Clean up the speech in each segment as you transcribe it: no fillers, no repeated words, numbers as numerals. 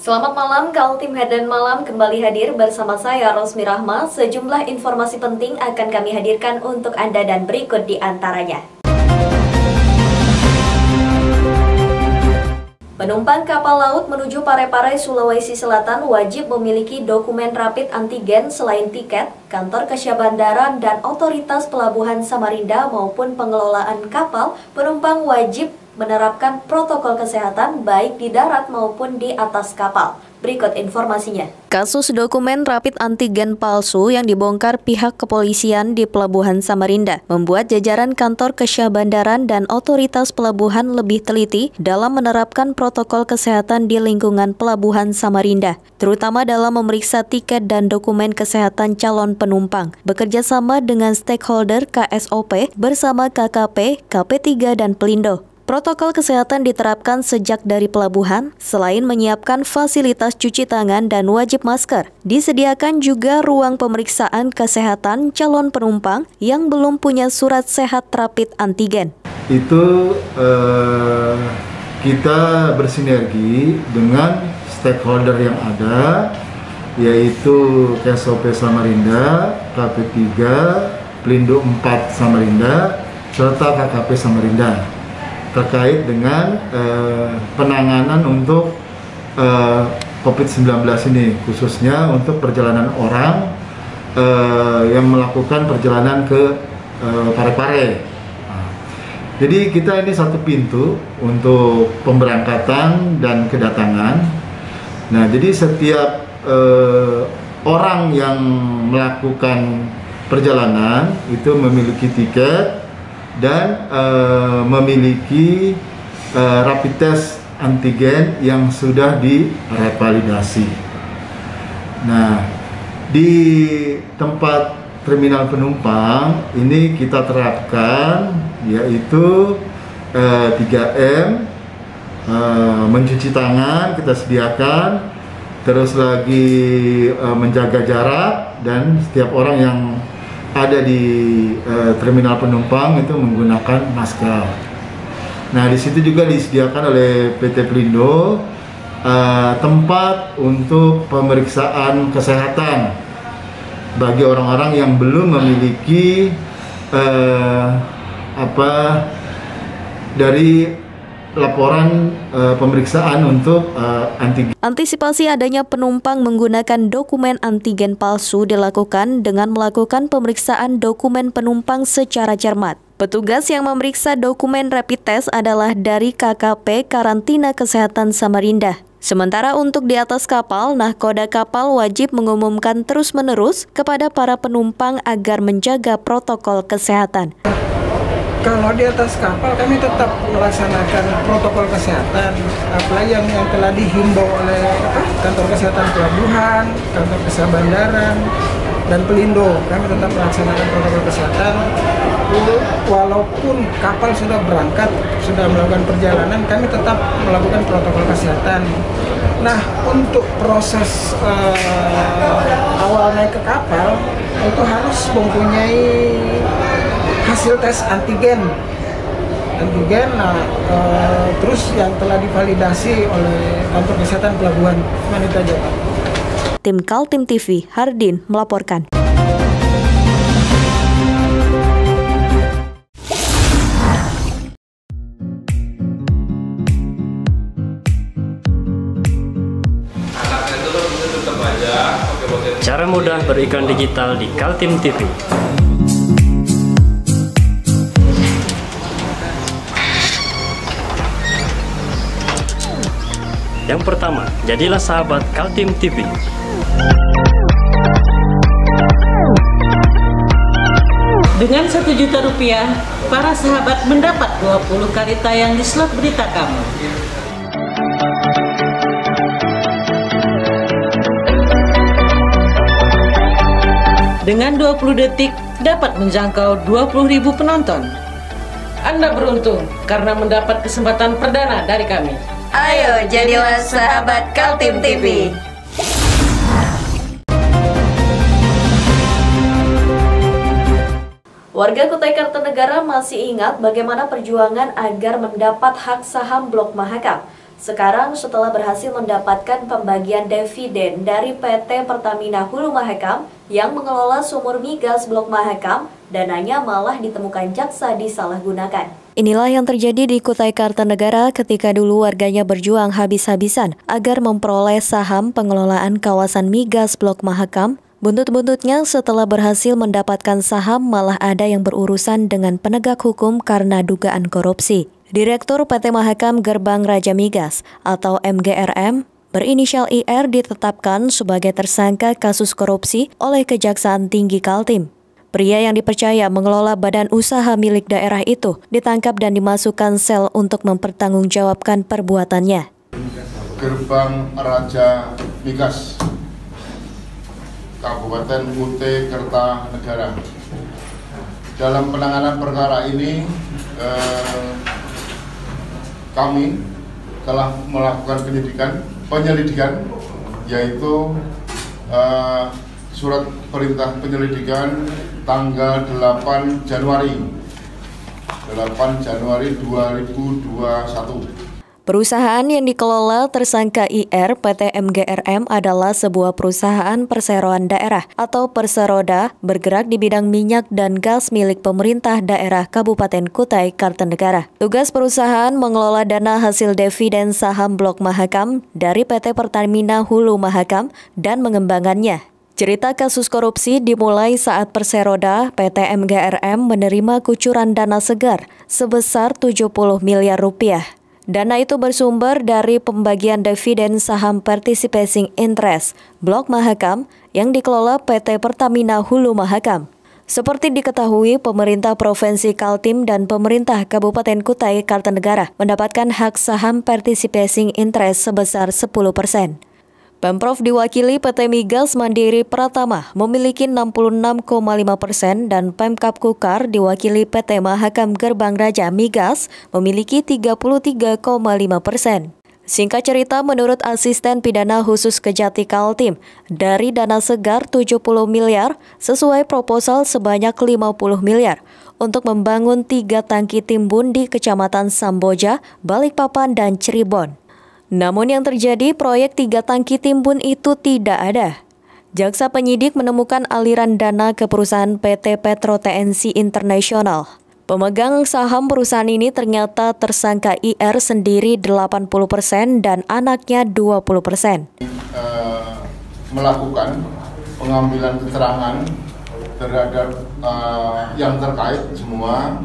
Selamat malam, Kaltim Headline Malam kembali hadir bersama saya Rosmi Rahma. Sejumlah informasi penting akan kami hadirkan untuk Anda dan berikut di antaranya. Penumpang kapal laut menuju Parepare, Sulawesi Selatan wajib memiliki dokumen rapid antigen selain tiket, kantor Kesia Bandara dan otoritas pelabuhan Samarinda maupun pengelolaan kapal. Penumpang wajib menerapkan protokol kesehatan baik di darat maupun di atas kapal. Berikut informasinya. Kasus dokumen rapid antigen palsu yang dibongkar pihak kepolisian di Pelabuhan Samarinda membuat jajaran kantor Kesia Bandaran dan otoritas pelabuhan lebih teliti dalam menerapkan protokol kesehatan di lingkungan Pelabuhan Samarinda, terutama dalam memeriksa tiket dan dokumen kesehatan calon penumpang, bekerja sama dengan stakeholder KSOP bersama KKP, KP3 dan Pelindo. Protokol kesehatan diterapkan sejak dari pelabuhan, selain menyiapkan fasilitas cuci tangan dan wajib masker. Disediakan juga ruang pemeriksaan kesehatan calon penumpang yang belum punya surat sehat rapid antigen. Itu kita bersinergi dengan stakeholder yang ada, yaitu KSOP Samarinda, KP3, Pelindo 4 Samarinda, serta KKP Samarinda, terkait dengan penanganan untuk COVID-19 ini, khususnya untuk perjalanan orang yang melakukan perjalanan ke Parepare. Jadi kita ini satu pintu untuk pemberangkatan dan kedatangan. Nah, jadi setiap orang yang melakukan perjalanan itu memiliki tiket dan memiliki rapid test antigen yang sudah direvalidasi. Nah, di tempat terminal penumpang ini kita terapkan yaitu 3M, mencuci tangan kita sediakan, terus lagi menjaga jarak, dan setiap orang yang ada di terminal penumpang itu menggunakan masker. Nah, di situ juga disediakan oleh PT Pelindo tempat untuk pemeriksaan kesehatan bagi orang-orang yang belum memiliki dari laporan pemeriksaan untuk antigen. Antisipasi adanya penumpang menggunakan dokumen antigen palsu dilakukan dengan melakukan pemeriksaan dokumen penumpang secara cermat. Petugas yang memeriksa dokumen rapid test adalah dari KKP Karantina Kesehatan Samarinda. Sementara untuk di atas kapal, nahkoda kapal wajib mengumumkan terus-menerus kepada para penumpang agar menjaga protokol kesehatan. Kalau di atas kapal kami tetap melaksanakan protokol kesehatan, apalagi yang telah dihimbau oleh kantor kesehatan pelabuhan, kantor Kesia Bandaran, dan Pelindo. Kami tetap melaksanakan protokol kesehatan. Walaupun kapal sudah berangkat, sudah melakukan perjalanan, kami tetap melakukan protokol kesehatan. Nah, untuk proses awal naik ke kapal, itu harus mempunyai hasil tes antigen. Terus yang telah divalidasi oleh kantor kesehatan pelabuhan. Itu aja, Pak. Tim Kaltim TV, Hardin melaporkan. Cara mudah beriklan digital di Kaltim TV. Yang pertama, jadilah sahabat Kaltim TV. Dengan Rp1 juta, para sahabat mendapat 20 kali tayang di slot berita kamu. Dengan 20 detik dapat menjangkau 20.000 penonton. Anda beruntung karena mendapat kesempatan perdana dari kami. Ayo jadilah sahabat Kaltim TV. Warga Kutai Kartanegara masih ingat bagaimana perjuangan agar mendapat hak saham Blok Mahakam. Sekarang setelah berhasil mendapatkan pembagian dividen dari PT Pertamina Hulu Mahakam yang mengelola sumur migas Blok Mahakam, dananya malah ditemukan jaksa disalahgunakan. Inilah yang terjadi di Kutai Kartanegara ketika dulu warganya berjuang habis-habisan agar memperoleh saham pengelolaan kawasan migas Blok Mahakam. Buntut-buntutnya setelah berhasil mendapatkan saham malah ada yang berurusan dengan penegak hukum karena dugaan korupsi. Direktur PT Mahakam Gerbang Raja Migas atau MGRM berinisial IR ditetapkan sebagai tersangka kasus korupsi oleh Kejaksaan Tinggi Kaltim. Pria yang dipercaya mengelola badan usaha milik daerah itu ditangkap dan dimasukkan sel untuk mempertanggungjawabkan perbuatannya. Gerbang Raja Migas, Kabupaten Kutai Kartanegara. Dalam penanganan perkara ini, kami telah melakukan penyelidikan, yaitu surat perintah penyelidikan tanggal 8 Januari 2021. Perusahaan yang dikelola tersangka IR PT MGRM adalah sebuah perusahaan perseroan daerah atau Perseroda bergerak di bidang minyak dan gas milik pemerintah daerah Kabupaten Kutai Kartanegara. Tugas perusahaan mengelola dana hasil dividen saham Blok Mahakam dari PT Pertamina Hulu Mahakam dan mengembangkannya. Cerita kasus korupsi dimulai saat Perseroda PT MGRM menerima kucuran dana segar sebesar 70 miliar rupiah. Dana itu bersumber dari pembagian dividen saham Participating Interest Blok Mahakam yang dikelola PT Pertamina Hulu Mahakam. Seperti diketahui, pemerintah Provinsi Kaltim dan pemerintah Kabupaten Kutai Kartanegara mendapatkan hak saham Participating Interest sebesar 10%. Pemprov diwakili PT Migas Mandiri Pratama memiliki 66,5% dan Pemkab Kukar diwakili PT Mahakam Gerbang Raja Migas memiliki 33,5%. Singkat cerita, menurut Asisten Pidana Khusus Kejati Kaltim, dari dana segar 70 miliar sesuai proposal sebanyak 50 miliar untuk membangun 3 tangki timbun di Kecamatan Samboja, Balikpapan, dan Cirebon. Namun yang terjadi, proyek 3 tangki timbun itu tidak ada. Jaksa penyidik menemukan aliran dana ke perusahaan PT Petro TNC International. Pemegang saham perusahaan ini ternyata tersangka IR sendiri 80% dan anaknya 20%. Melakukan pengambilan keterangan terhadap yang terkait semua,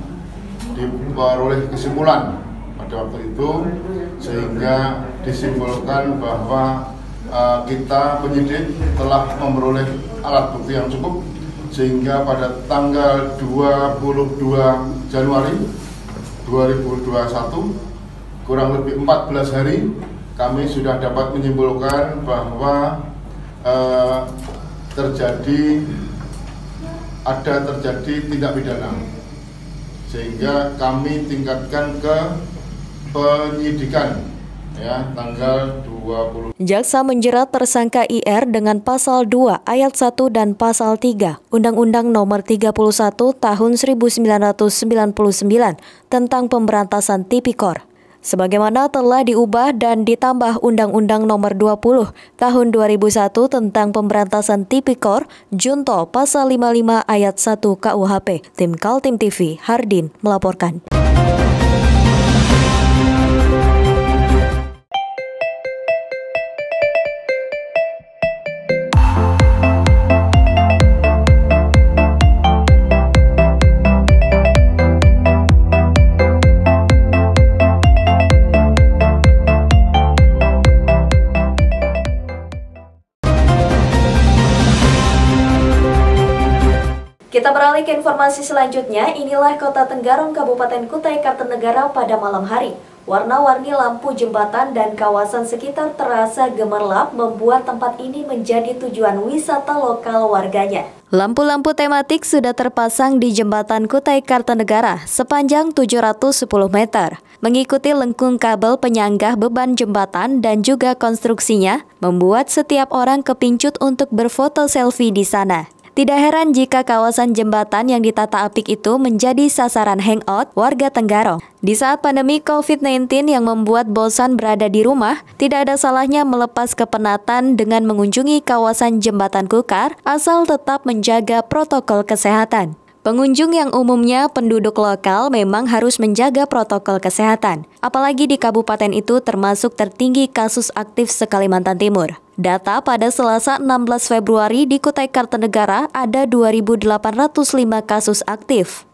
diperoleh kesimpulan pada waktu itu, sehingga disimpulkan bahwa kita penyidik telah memperoleh alat bukti yang cukup, sehingga pada tanggal 22 Januari 2021, kurang lebih 14 hari, kami sudah dapat menyimpulkan bahwa terjadi tindak pidana, sehingga kami tingkatkan ke penyidikan tanggal 20. Jaksa menjerat tersangka IR dengan pasal 2 ayat 1 dan pasal 3 Undang-Undang Nomor 31 Tahun 1999 tentang Pemberantasan Tipikor, sebagaimana telah diubah dan ditambah Undang-Undang Nomor 20 Tahun 2001 tentang Pemberantasan Tipikor Junto pasal 55 ayat 1 KUHP. Tim Kaltim TV, Hardin melaporkan. Kita beralih ke informasi selanjutnya. Inilah Kota Tenggarong, Kabupaten Kutai Kartanegara pada malam hari. Warna-warni lampu jembatan dan kawasan sekitar terasa gemerlap membuat tempat ini menjadi tujuan wisata lokal warganya. Lampu-lampu tematik sudah terpasang di jembatan Kutai Kartanegara sepanjang 710 meter. Mengikuti lengkung kabel penyanggah beban jembatan dan juga konstruksinya, membuat setiap orang kepincut untuk berfoto selfie di sana. Tidak heran jika kawasan jembatan yang ditata apik itu menjadi sasaran hangout warga Tenggarong. Di saat pandemi COVID-19 yang membuat bosan berada di rumah, tidak ada salahnya melepas kepenatan dengan mengunjungi kawasan Jembatan Kukar asal tetap menjaga protokol kesehatan. Pengunjung yang umumnya penduduk lokal memang harus menjaga protokol kesehatan, apalagi di kabupaten itu termasuk tertinggi kasus aktif se-Kalimantan Timur. Data pada Selasa 16 Februari di Kutai Kartanegara ada 2.805 kasus aktif.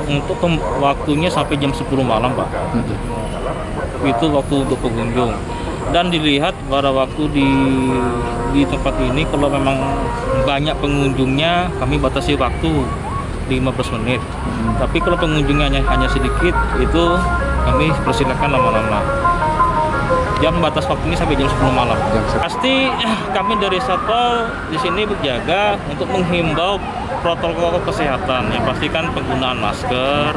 Untuk waktunya sampai jam 10 malam, Pak. Itu waktu untuk pengunjung. Dan dilihat pada waktu di tempat ini, kalau memang banyak pengunjungnya, kami batasi waktu 15 menit. Tapi kalau pengunjungnya hanya sedikit, itu kami persilakan lama-lama. Jam batas waktu ini sampai jam 10 malam. Pasti kami dari Satpol di sini berjaga untuk menghimbau protokol kesehatan. Yang pastikan penggunaan masker,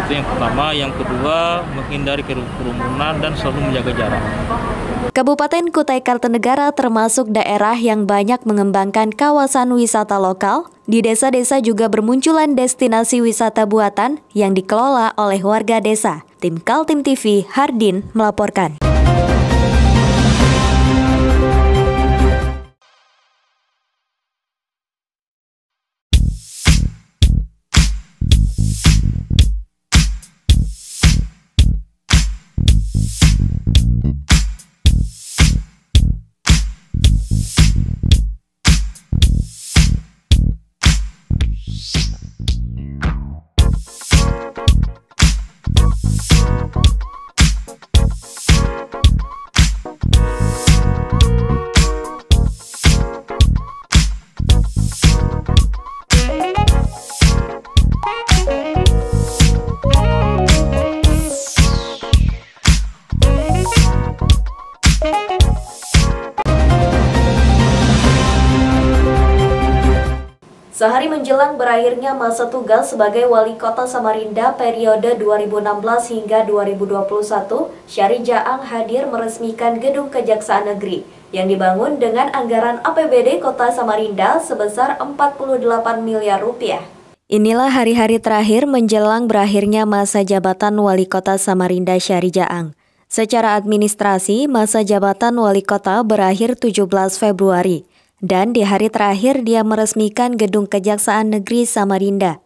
itu yang pertama. Yang kedua, menghindari kerumunan dan selalu menjaga jarak. Kabupaten Kutai Kartanegara termasuk daerah yang banyak mengembangkan kawasan wisata lokal. Di desa-desa juga bermunculan destinasi wisata buatan yang dikelola oleh warga desa. Tim Kaltim TV, Hardin melaporkan. Sehari menjelang berakhirnya masa tugas sebagai Wali Kota Samarinda periode 2016 hingga 2021, Syahri Jaang hadir meresmikan Gedung Kejaksaan Negeri yang dibangun dengan anggaran APBD Kota Samarinda sebesar 48 miliar rupiah. Inilah hari-hari terakhir menjelang berakhirnya masa jabatan Wali Kota Samarinda Syahri Jaang. Secara administrasi, masa jabatan Wali Kota berakhir 17 Februari. Dan di hari terakhir dia meresmikan Gedung Kejaksaan Negeri Samarinda.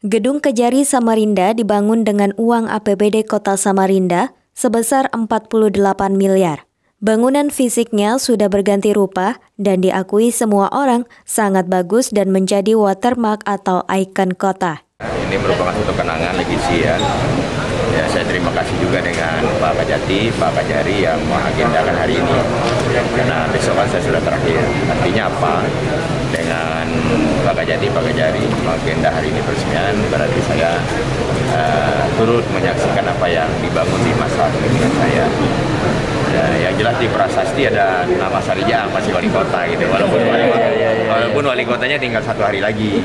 Gedung Kejari Samarinda dibangun dengan uang APBD Kota Samarinda sebesar 48 miliar. Bangunan fisiknya sudah berganti rupa dan diakui semua orang sangat bagus dan menjadi watermark atau ikon kota. Ini merupakan satu kenangan legasi ya. Saya terima kasih juga dengan Pak Kajati, Pak Kajari yang mengagendakan hari ini. Karena besok kan saya sudah terakhir. Artinya apa? Dengan Pak Kajati, Pak Kajari mengagenda hari ini peresmian, berarti saya turut menyaksikan apa yang dibangun di masa kepemimpinan saya. Yang jelas di prasasti ada nama Syahri Jaang masih wali kota gitu, walaupun wali kotanya tinggal 1 hari lagi,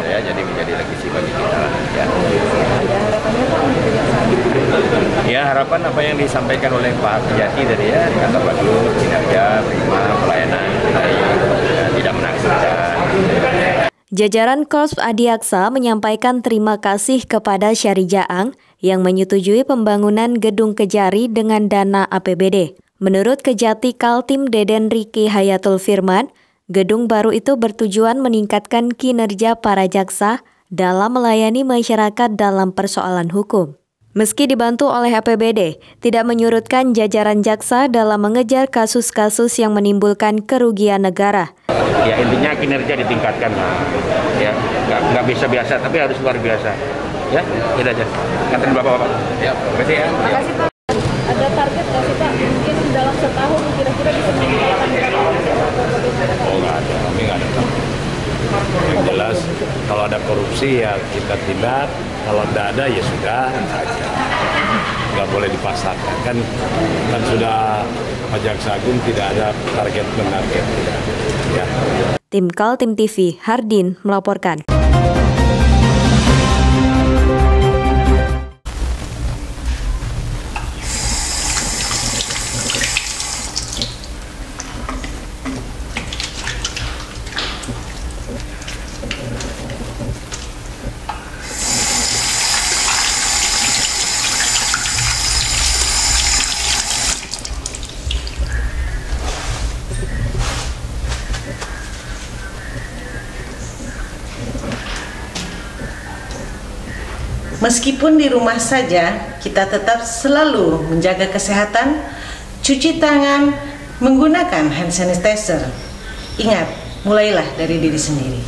ya, jadi menjadi legasi bagi kita. Ya harapan apa yang disampaikan oleh Pak Kajati tadi ya, kata bagus, kinerja prima, pelayanan tidak menakutkan. Jajaran Korps Adiaksa menyampaikan terima kasih kepada Syahri Jaang yang menyetujui pembangunan Gedung Kejari dengan dana APBD. Menurut Kejati Kaltim Deden Riki Hayatul Firman, gedung baru itu bertujuan meningkatkan kinerja para jaksa dalam melayani masyarakat dalam persoalan hukum. Meski dibantu oleh APBD, tidak menyurutkan jajaran jaksa dalam mengejar kasus-kasus yang menimbulkan kerugian negara. Ya intinya kinerja ditingkatkan, ya nggak bisa biasa, tapi harus luar biasa. Ya, itu aja. Kantin bapak-bapak. Ya, terima ya. Makasih Pak. Ada target nggak sih Pak? Mungkin dalam setahun kira-kira bisa meningkatkan berapa? Oh nggak ada, kami nggak ada. Yang jelas kalau ada korupsi ya kita tindak, kalau tidak ada ya sudah aja. Nggak boleh dipaksakan kan sudah Pak Jaksa Agung tidak ada target menarget. Ya. Tim Kaltim TV, Hardin melaporkan. Meskipun di rumah saja, kita tetap selalu menjaga kesehatan, cuci tangan, menggunakan hand sanitizer. Ingat, mulailah dari diri sendiri.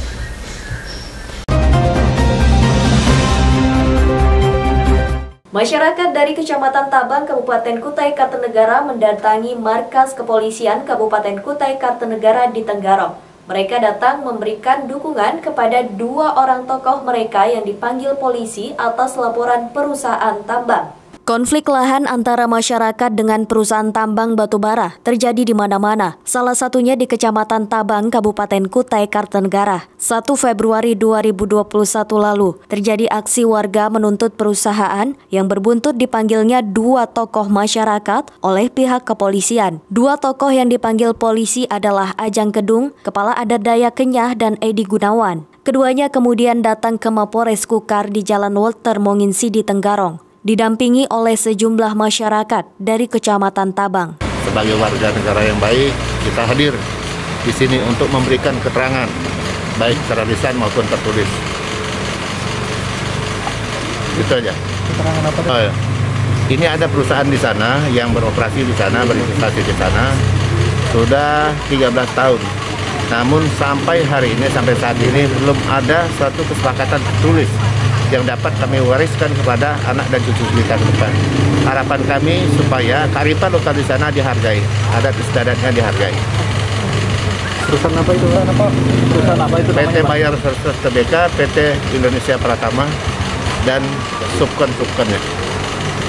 Masyarakat dari Kecamatan Tabang, Kabupaten Kutai Kartanegara mendatangi markas kepolisian Kabupaten Kutai Kartanegara di Tenggarong. Mereka datang memberikan dukungan kepada 2 orang tokoh mereka yang dipanggil polisi atas laporan perusahaan tambang. Konflik lahan antara masyarakat dengan perusahaan tambang batubara terjadi di mana-mana, salah satunya di Kecamatan Tabang, Kabupaten Kutai Kartanegara. 1 Februari 2021 lalu, terjadi aksi warga menuntut perusahaan yang berbuntut dipanggilnya 2 tokoh masyarakat oleh pihak kepolisian. 2 tokoh yang dipanggil polisi adalah Ajang Kedung, Kepala Adat Dayak Kenyah, dan Edi Gunawan. Keduanya kemudian datang ke Mapores Kukar di Jalan Walter Monginsi di Tenggarong, didampingi oleh sejumlah masyarakat dari Kecamatan Tabang. Sebagai warga negara yang baik, kita hadir di sini untuk memberikan keterangan, baik secara lisan maupun tertulis. Itu aja. Keterangan apa? Oh, ya. Ini ada perusahaan di sana yang beroperasi di sana, berinvestasi di sana sudah 13 tahun. Namun sampai hari ini, sampai saat ini belum ada suatu kesepakatan tertulis yang dapat kami wariskan kepada anak dan cucu kita ke depan. Harapan kami supaya kearifan lokal di sana dihargai, adat istiadatnya dihargai. Perusahaan apa itu? Perusahaan apa itu? PT Bayar Services Tbk, PT Indonesia Pratama, dan subkon-subkonnya.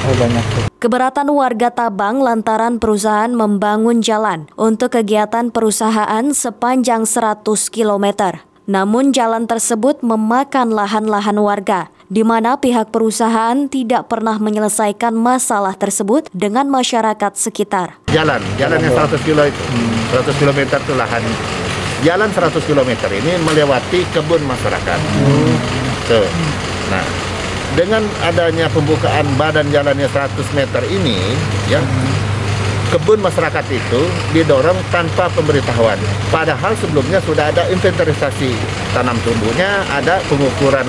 Oh, banyak. Keberatan warga Tabang lantaran perusahaan membangun jalan untuk kegiatan perusahaan sepanjang 100 km. Namun jalan tersebut memakan lahan-lahan warga, di mana pihak perusahaan tidak pernah menyelesaikan masalah tersebut dengan masyarakat sekitar. Jalannya 100 km itu, 100 km itu lahan. Jalan 100 km ini melewati kebun masyarakat. Tuh. Nah, dengan adanya pembukaan badan jalannya 100 meter ini, ya, kebun masyarakat itu didorong tanpa pemberitahuan. Padahal sebelumnya sudah ada inventarisasi tanam tumbuhnya, ada pengukuran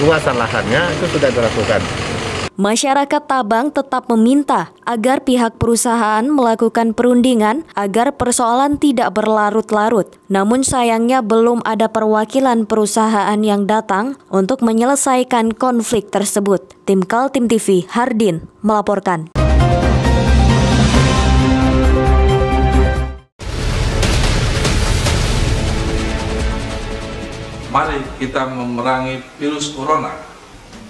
luasan lahannya, itu sudah dilakukan. Masyarakat Tabang tetap meminta agar pihak perusahaan melakukan perundingan agar persoalan tidak berlarut-larut. Namun sayangnya belum ada perwakilan perusahaan yang datang untuk menyelesaikan konflik tersebut. Tim Kaltim TV, Hardin, melaporkan. Mari kita memerangi virus corona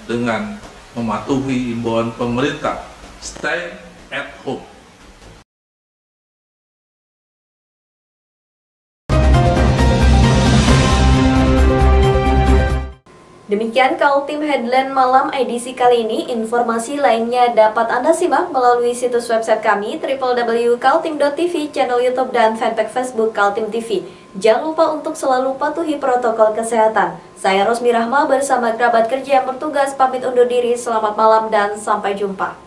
dengan mematuhi imbauan pemerintah, stay at home. Demikian Kaltim Headline Malam edisi kali ini. Informasi lainnya dapat Anda simak melalui situs website kami www.kaltim.tv, channel YouTube dan fanpage Facebook Kaltim TV. Jangan lupa untuk selalu patuhi protokol kesehatan. Saya Rosmi Rahma bersama kerabat kerja yang bertugas pamit undur diri. Selamat malam dan sampai jumpa.